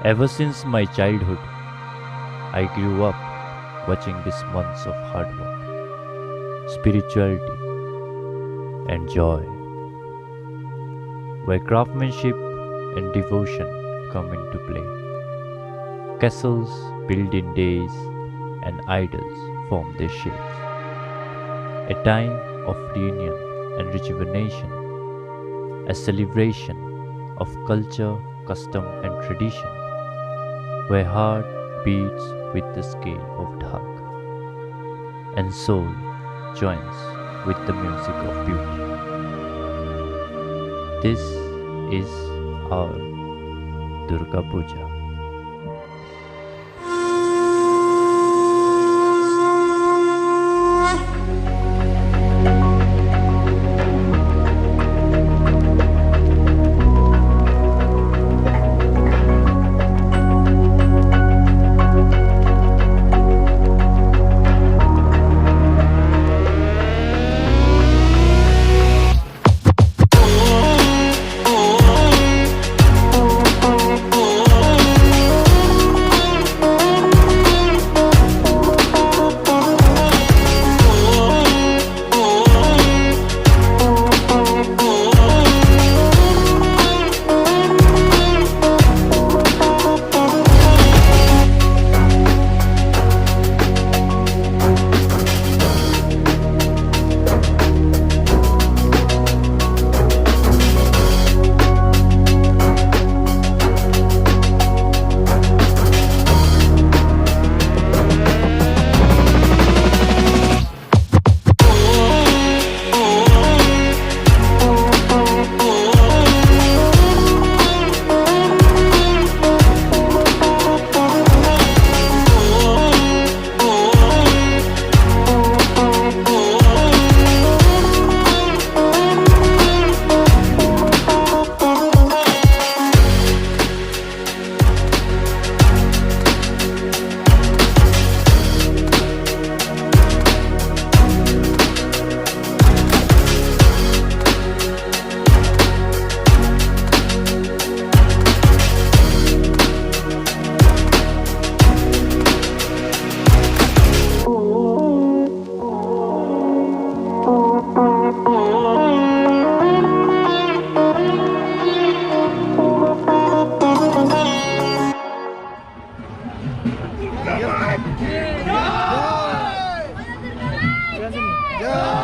Ever since my childhood, I grew up watching these months of hard work, spirituality, and joy, where craftsmanship and devotion come into play. Castles built in days and idols form their shapes. A time of reunion and rejuvenation, a celebration of culture, custom, and tradition, where heart beats with the scale of dark, and soul joins with the music of beauty. This is our Durga Puja. Yeah.